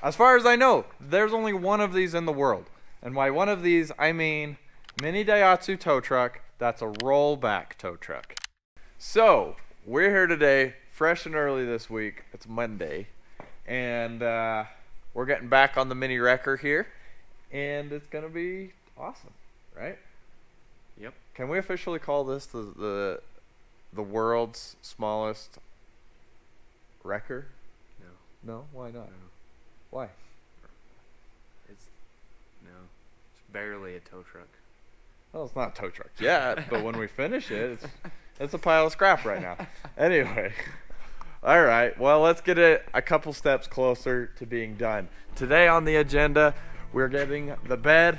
As far as I know, there's only one of these in the world. And by one of these, I mean mini Daihatsu tow truck that's a RollBack tow truck. So, we're here today, fresh and early this week. It's Monday. And we're getting back on the mini wrecker here. And it's going to be awesome, right? Yep. Can we officially call this the world's smallest wrecker? No. No? Why not? No. Why? It's barely a tow truck. Well, it's not a tow truck yet, but when we finish it, it's a pile of scrap right now. Anyway. All right. Well, let's get it a couple steps closer to being done. Today on the agenda, we're getting the bed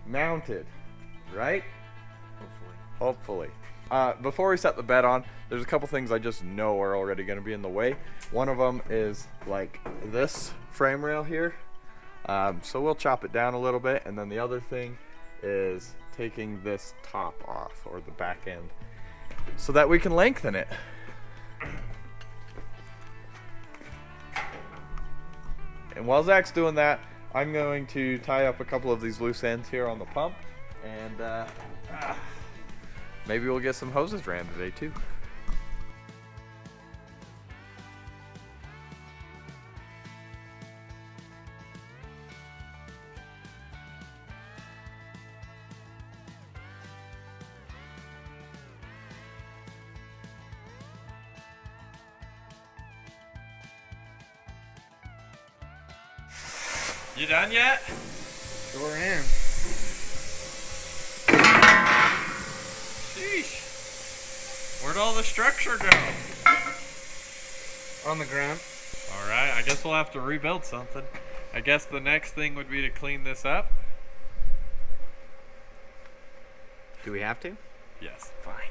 mounted, right? Hopefully. Before we set the bed on, there's a couple things I just know are already going to be in the way. One of them is like this frame rail here. So we'll chop it down a little bit. And then the other thing is taking this top off, or the back end, so that we can lengthen it. And while Zach's doing that, I'm going to tie up a couple of these loose ends here on the pump. And maybe we'll get some hoses ran today too. You done yet? Sure am. Sheesh. Where'd all the structure go? On the ground. Alright, I guess we'll have to rebuild something. I guess the next thing would be to clean this up. Do we have to? Yes. Fine.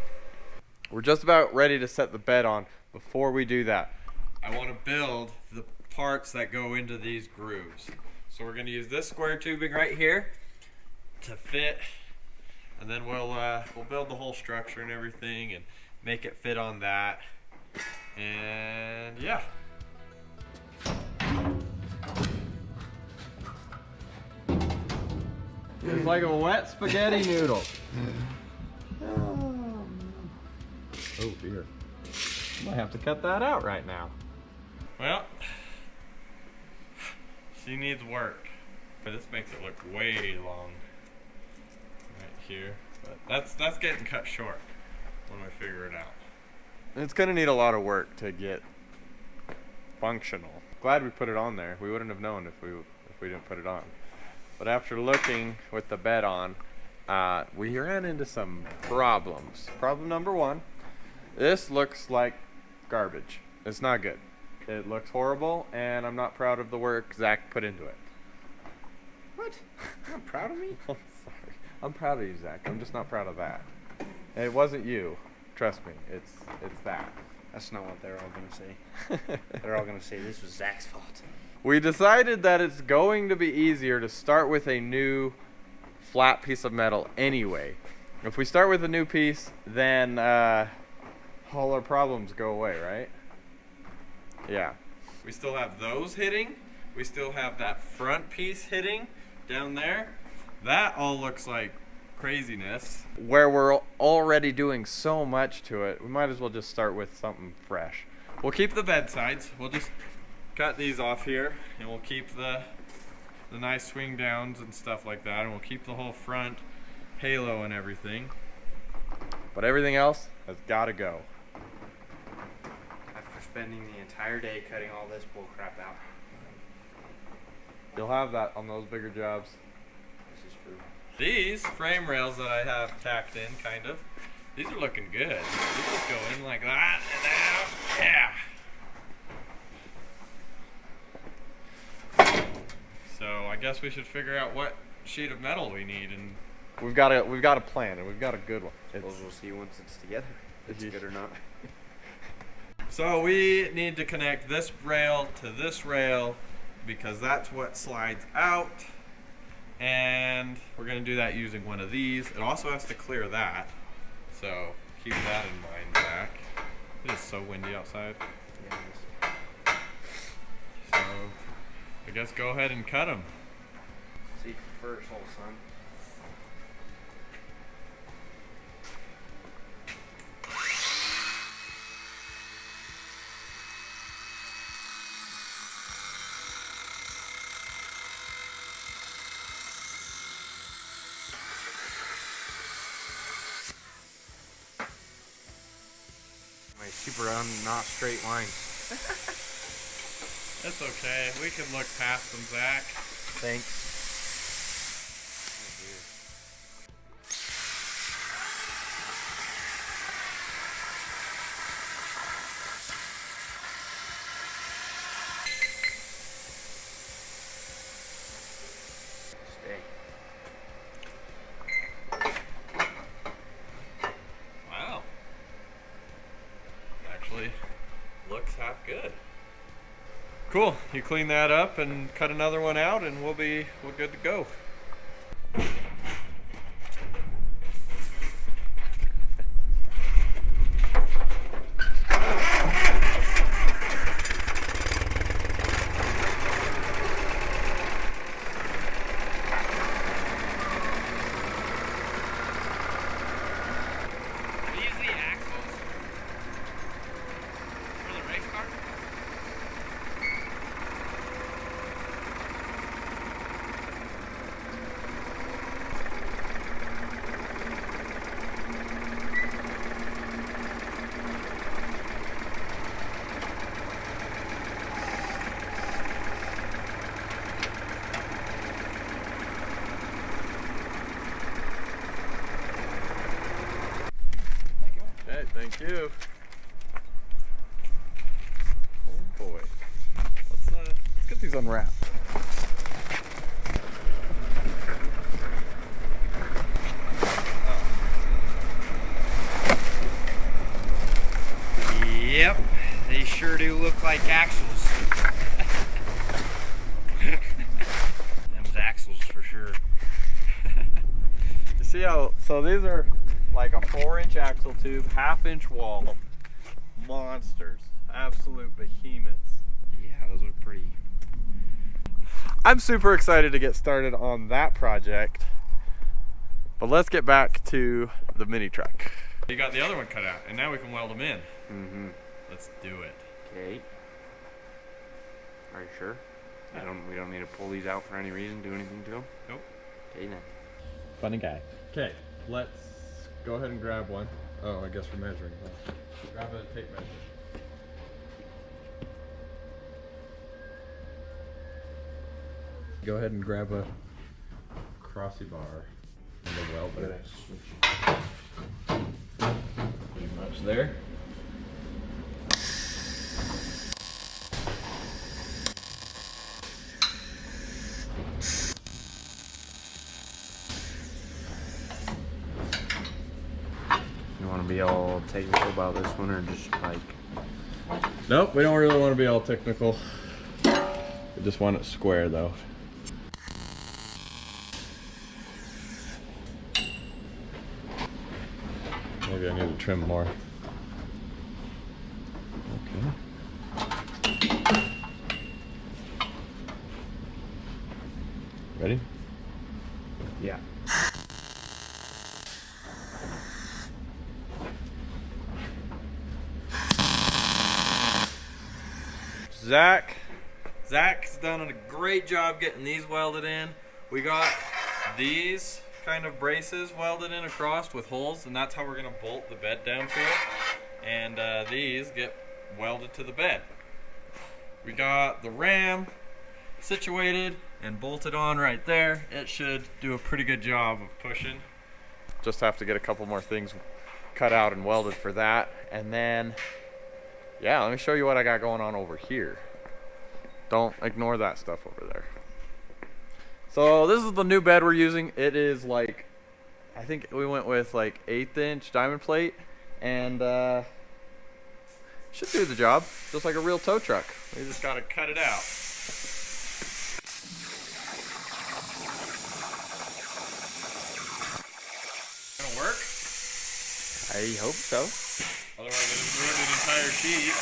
We're just about ready to set the bed on. Before we do that, I want to build the parts that go into these grooves. So we're going to use this square tubing right here to fit, and then we'll build the whole structure and everything and make it fit on that. And yeah. It's like a wet spaghetti noodle. Oh dear. Might have to cut that out right now. Well, she needs work. But this makes it look way long right here. But that's getting cut short when we figure it out. It's gonna need a lot of work to get functional. Glad we put it on there. We wouldn't have known if we didn't put it on. But after looking with the bed on, we ran into some problems. Problem number one, this looks like garbage. It's not good. It looks horrible, and I'm not proud of the work Zach put into it. What? You're not proud of me? I'm sorry. I'm proud of you, Zach. I'm just not proud of that. And it wasn't you. Trust me. It's that. That's not what they're all gonna say. They're all gonna say this was Zach's fault. We decided that it's going to be easier to start with a new flat piece of metal anyway. If we start with a new piece, then all our problems go away, right? Yeah. We still have those hitting. We still have that front piece hitting down there. That all looks like craziness. Where we're already doing so much to it, we might as well just start with something fresh. We'll keep the bed sides. We'll just cut these off here, and we'll keep the nice swing downs and stuff like that, and we'll keep the whole front halo and everything. But everything else has got to go. After spending the entire day cutting all this bullcrap out. You'll have that on those bigger jobs. This is true. These frame rails that I have tacked in, kind of, these are looking good. These just go in like that and out. Yeah. So I guess we should figure out what sheet of metal we need, and we've got a plan, and we've got a good one. We'll see once it's together if it's good or not. So we need to connect this rail to this rail because that's what slides out, and we're going to do that using one of these. It also has to clear that, so keep that in mind, Zach. It is so windy outside. Yeah, So I guess go ahead and cut them. Safety first, old son. My super not straight lines. That's okay. We can look past them, Zach. Thanks. Stay. Wow. Actually, looks half good. Cool. You clean that up and cut another one out, and we're good to go. Okay, thank you. Oh boy. Let's get these unwrapped. Yep, they sure do look like axles. Them's axles for sure. You see how, so these are like a 4-inch axle tube, 1/2-inch wall. Monsters. Absolute behemoths. Yeah, those are pretty. I'm super excited to get started on that project. But let's get back to the mini truck. You got the other one cut out, and now we can weld them in. Mm-hmm. Let's do it. Okay. Are you sure? We don't need to pull these out for any reason, do anything to them? Nope. Okay then. Funny guy. Okay, let's go ahead and grab one. Oh, I guess we're measuring. Grab a tape measure. Go ahead and grab a crossy bar and a welder. Pretty much there. You want to be all technical about this one, or just like? Nope, we don't really want to be all technical. We just want it square though. Maybe I need to trim more. Okay. Ready? Yeah. Zach's done a great job getting these welded in. We got these kind of braces welded in across with holes, and that's how we're gonna bolt the bed down to it. And these get welded to the bed. We got the ram situated and bolted on right there. It should do a pretty good job of pushing. Just have to get a couple more things cut out and welded for that. And then, yeah, let me show you what I got going on over here. Don't ignore that stuff over there. So this is the new bed we're using. It is like, I think we went with like 1/8-inch diamond plate, and should do the job, just like a real tow truck. We just gotta cut it out. Gonna work? I hope so. Otherwise, I just ruined an entire sheet.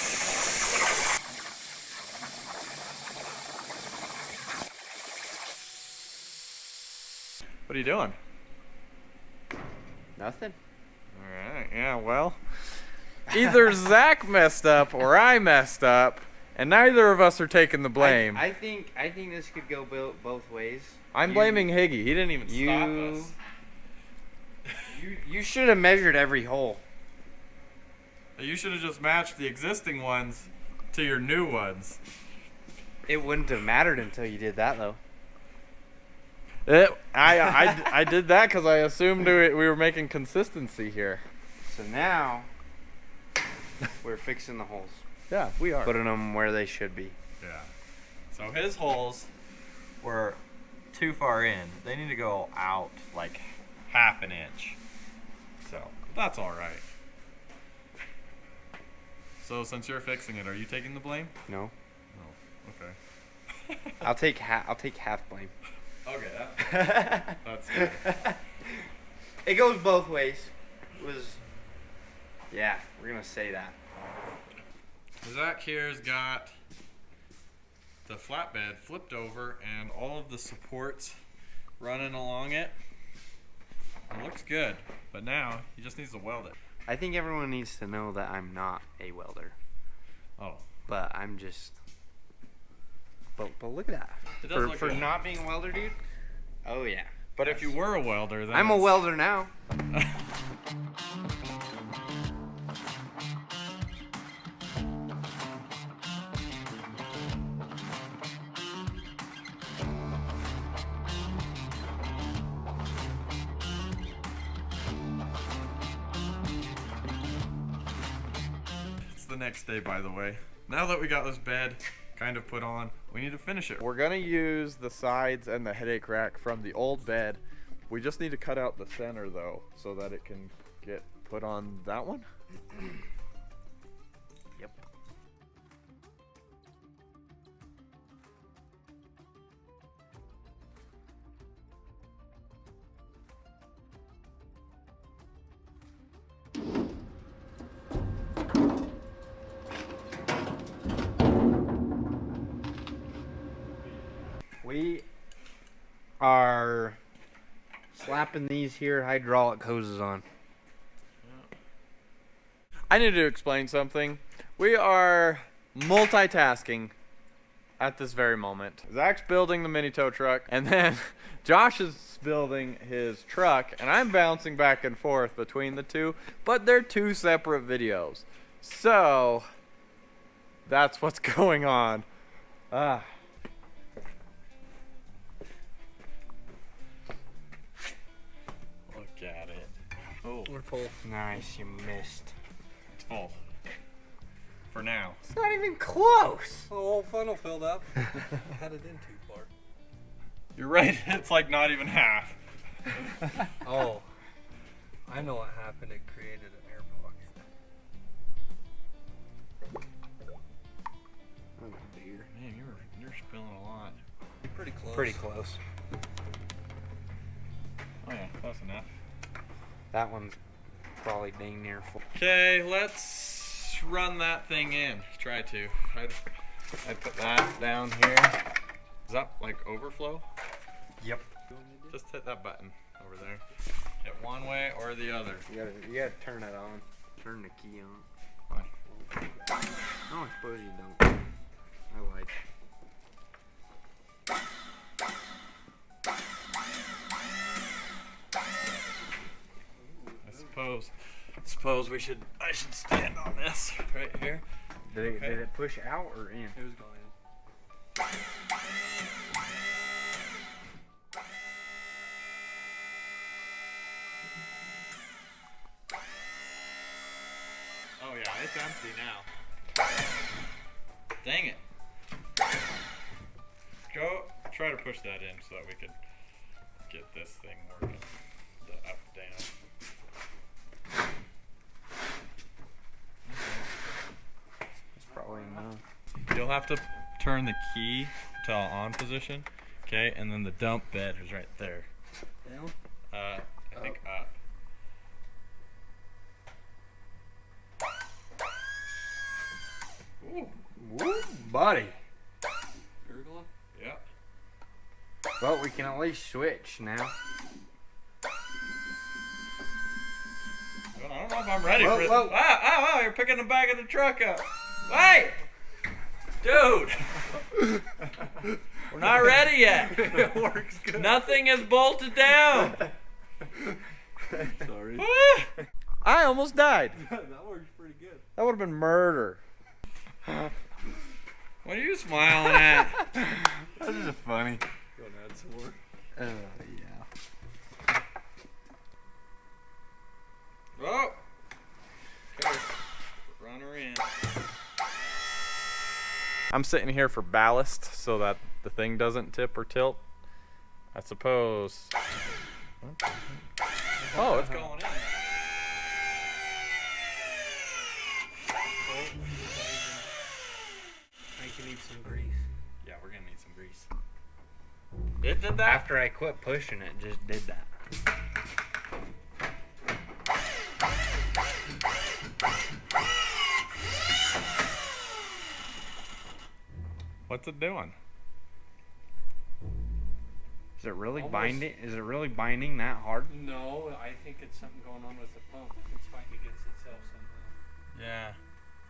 What are you doing? Nothing. Alright, yeah, well. Either Zach messed up or I messed up, and neither of us are taking the blame. I think this could go both ways. I'm blaming Higgy. He didn't even stop us. You should have measured every hole. You should have just matched the existing ones to your new ones. It wouldn't have mattered until you did that, though. I did that because I assumed we were making consistency here. So now we're fixing the holes. Yeah, we are. Putting them where they should be. Yeah. So his holes were too far in. They need to go out like half an inch. So that's all right. So since you're fixing it, are you taking the blame? No. No. Okay. I'll take half blame. Okay, that's good. It goes both ways. Yeah, we're gonna say that. Zach here's got the flatbed flipped over and all of the supports running along it. It looks good, but now he just needs to weld it. I think everyone needs to know that I'm not a welder. Oh. But I'm just. But look at that. It does look For good. not being a welder, dude. Oh yeah. But if you were a welder, then I'm a welder now. It's the next day, by the way. Now that we got this bed kind of put on, we need to finish it. We're gonna use the sides and the headache rack from the old bed. We just need to cut out the center though, so that it can get put on that one. Yep. We are slapping these here hydraulic hoses on. I need to explain something. We are multitasking at this very moment. Zach's building the mini tow truck, and then Josh is building his truck, and I'm bouncing back and forth between the two, but they're two separate videos. So, that's what's going on. Look at it. Oh, We're full. Nice, you missed. it's full. For now. It's not even close. The whole funnel filled up. I had it in too far. You're right, it's like not even half. Oh, I know what happened. It created an air pocket. Oh dear. Man, you're spilling a lot. Pretty close. Pretty close. Oh yeah, close enough. That one's probably dang near full. Okay, let's run that thing in. Try to. I'd put that down here. Is that like overflow? Yep. Just hit that button over there. Hit one way or the other. You gotta turn it on. Turn the key on. Fine. No, I suppose you don't. I like. I suppose I should stand on this right here. Did it push out or in? It was going. Oh yeah, it's empty now. Dang it. Go try to push that in so that we could get this thing working. The up down. It's probably enough. You'll have to turn the key to on position, okay, and then the dump bed is right there. Down? I think up. Ooh, Woo, buddy. Gurgling? yeah. But we can at least switch now. know if I'm ready Whoa, for it. whoa. Wow, you're picking the back of the truck up. Wait! Dude! We're not ready yet. It works good. Nothing is bolted down. Sorry. I almost died. That works pretty good. That would have been murder. What are you smiling at? That's just funny. You want to add some more? Yeah. Oh! Okay. Run her in. I'm sitting here for ballast so that the thing doesn't tip or tilt. I suppose. Oh, it's going in. I think you need some grease. Yeah, we're gonna need some grease. It did that? After I quit pushing it, just did that. What's it doing? Is it really Almost. binding? Is it really binding that hard? No, I think it's something going on with the pump. It's fighting against itself somehow. Yeah.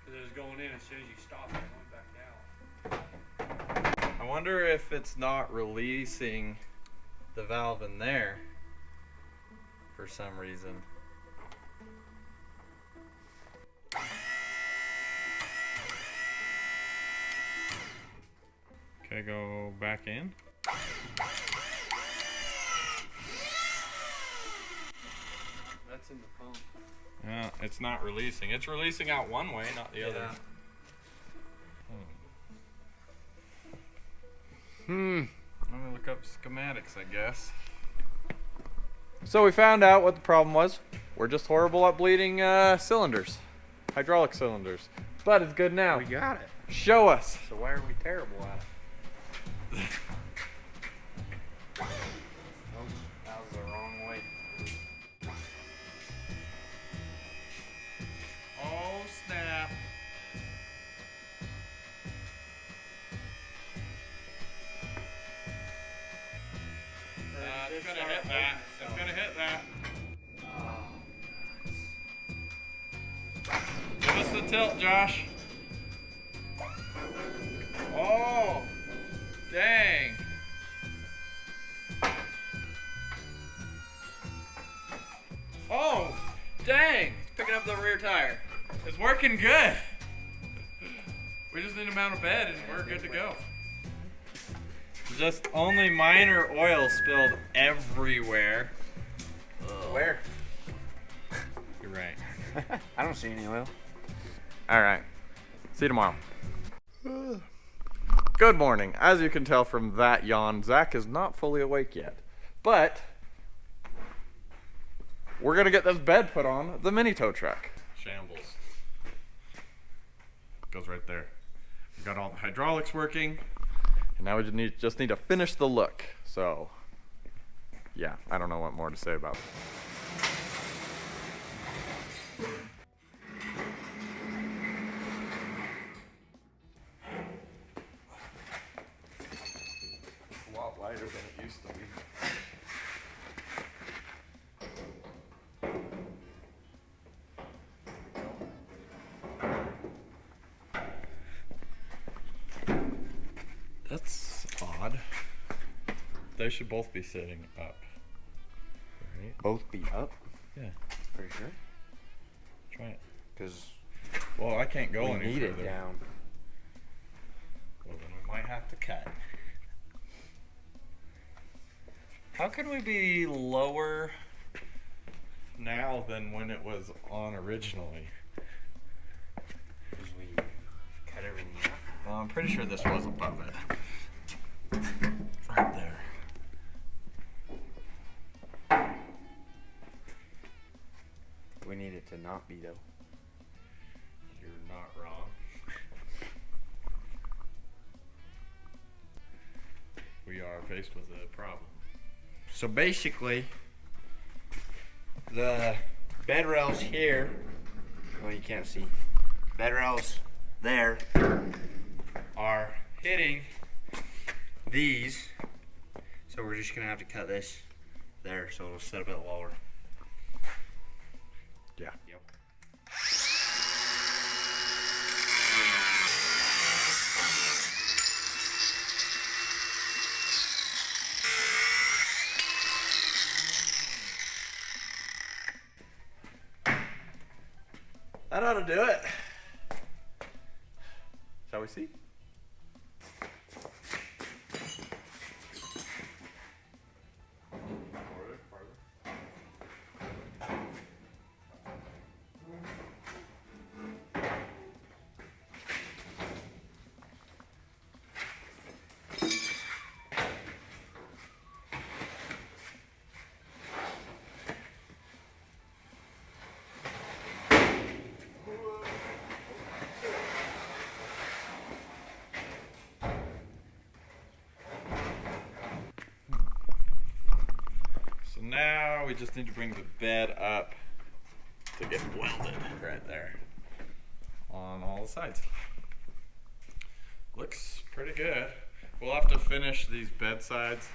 Because it was going in as soon as you stopped it, it went back out. I wonder if it's not releasing the valve in there for some reason. Okay, go back in. That's in the pump. Yeah, it's not releasing. It's releasing out one way, not the other. I'm gonna look up schematics, I guess. So we found out what the problem was. We're just horrible at bleeding cylinders, hydraulic cylinders. But it's good now. We got it. Show us. So why are we terrible at it? Oh, that was the wrong way. Oh snap. It's gonna hit that. It's gonna hit that. Give us the tilt, Josh. Oh, dang. Oh, dang. It's picking up the rear tire. It's working good. We just need to mount a bed and we're good to go. Just only minor oil spilled everywhere. Where? You're right. I don't see any oil. All right. See you tomorrow. Good morning. As you can tell from that yawn, Zach is not fully awake yet. But we're going to get this bed put on the mini tow truck. Shambles. Goes right there. We've got all the hydraulics working. And now we just need to finish the look. So, yeah, I don't know what more to say about it. A lot lighter than it used to be. That's odd. They should both be sitting up. Right? Both be up? Yeah. Pretty sure. Try it. Because Well, I can't go we any need further. it down. Well, then we might have to cut. How can we be lower now than when it was on originally? Because we cut everything out. Well, I'm pretty sure this was above it. Right there. We need it to not be though. You're not wrong. We are faced with a problem. So basically, the bed rails here, well you can't see, bed rails there are hitting these. So we're just gonna have to cut this there so it'll set a bit lower. Yeah. Yep. That ought to do it. Shall we see? So now we just need to bring the bed up to get welded right there on all the sides. Looks pretty good. We'll have to finish these bed sides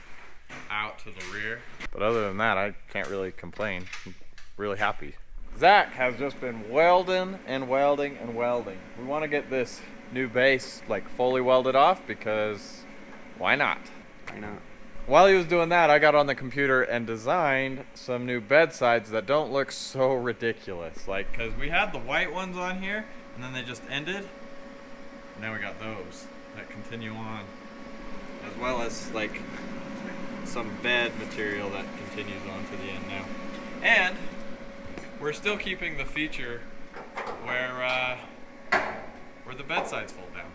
out to the rear. But other than that, I can't really complain. I'm really happy. Zach has just been welding and welding and welding. We want to get this new base like fully welded off because why not? Why not? While he was doing that, I got on the computer and designed some new bed sides that don't look so ridiculous. Like, cause we had the white ones on here and then they just ended. Now we got those that continue on. As well as like some bed material that continues on to the end now. And we're still keeping the feature where the bed sides fold down.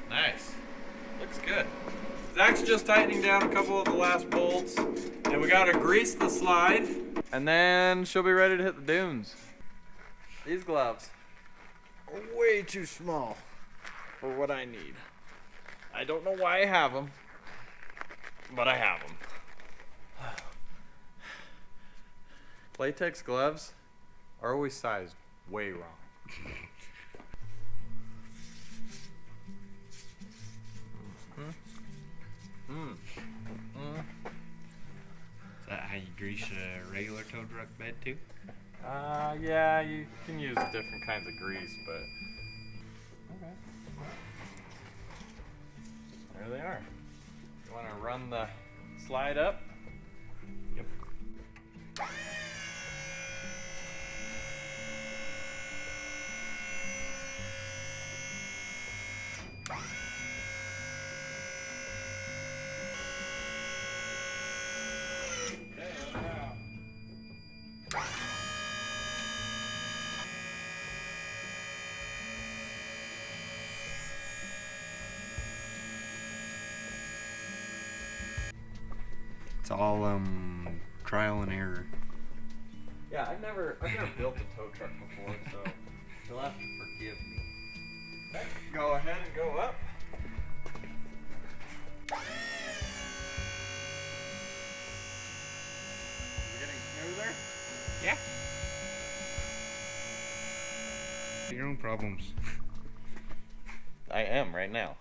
Nice. Looks good. Zach's just tightening down a couple of the last bolts, and we gotta grease the slide, and then she'll be ready to hit the dunes. These gloves are way too small for what I need. I don't know why I have them, but I have them. Latex gloves are always sized way wrong. Is that how you grease a regular tow truck bed too? Yeah, you can use different kinds of grease, but okay. There they are. You want to run the slide up? Yep. It's all trial and error. Yeah, I've never built a tow truck before, so you'll have to forgive me. Okay, go ahead and go up. Is it getting smoother? Yeah. Your own problems. I am right now.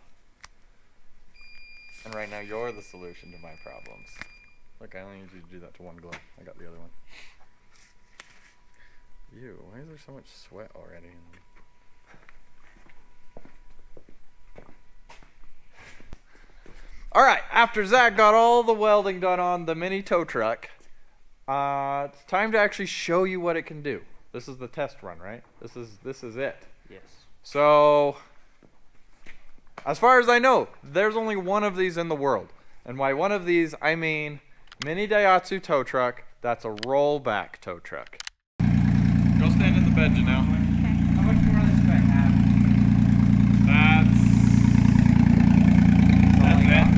And right now you're the solution to my problems. Look, I only need you to do that to one glove. I got the other one. Ew, why is there so much sweat already? Alright, after Zach got all the welding done on the mini tow truck, it's time to actually show you what it can do. This is the test run, right? This is it. Yes. So, as far as I know, there's only one of these in the world. And by one of these, I mean mini Daihatsu tow truck that's a RollBack tow truck. Go stand in the bed, Janelle. How much more of this do I have? That's it.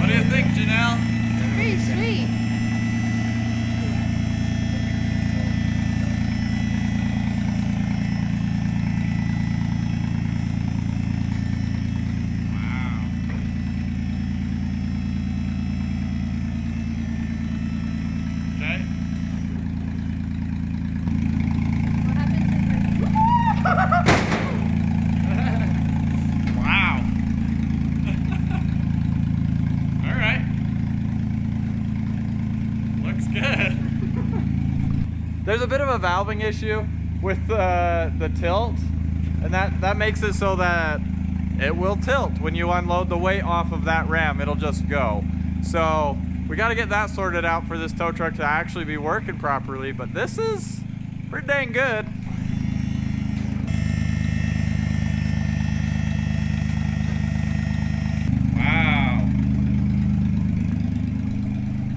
What do you think, Janelle? Pretty sweet. Okay. What happens if Wow. All right. Looks good. There's a bit of a valving issue with the tilt, and that makes it so that it will tilt when you unload the weight off of that ram. It'll just go. So we got to get that sorted out for this tow truck to actually be working properly, but this is pretty dang good. Wow.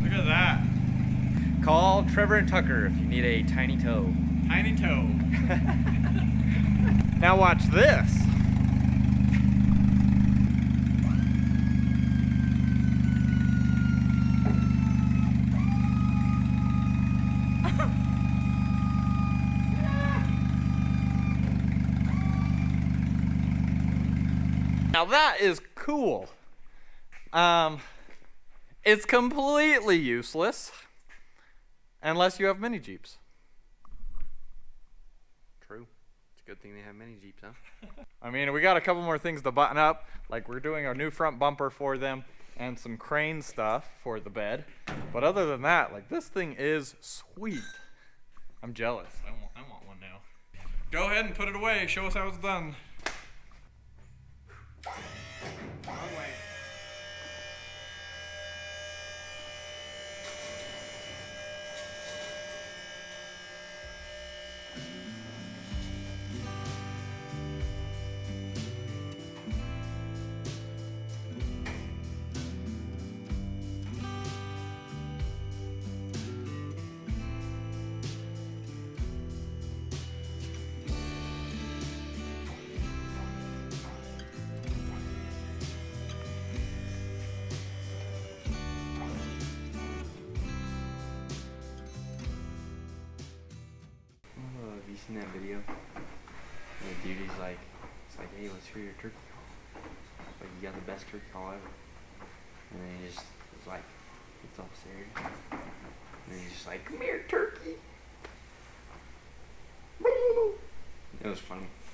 Look at that. Call Trevor and Tucker if you need a tiny tow. Tiny toe. Now watch this. Now that is cool. It's completely useless unless you have mini Jeeps. True. It's a good thing they have many Jeeps, huh? I mean, we got a couple more things to button up, like we're doing our new front bumper for them and some crane stuff for the bed. But other than that, like, this thing is sweet. I'm jealous. I want one now. Go ahead and put it away. Show us how it's done. Have you seen that video? The dude is like, it's like, hey, let's hear your turkey call. Like, you got the best turkey call ever. And then he just was like, gets all serious. And then he's just like, come here, turkey. It was funny.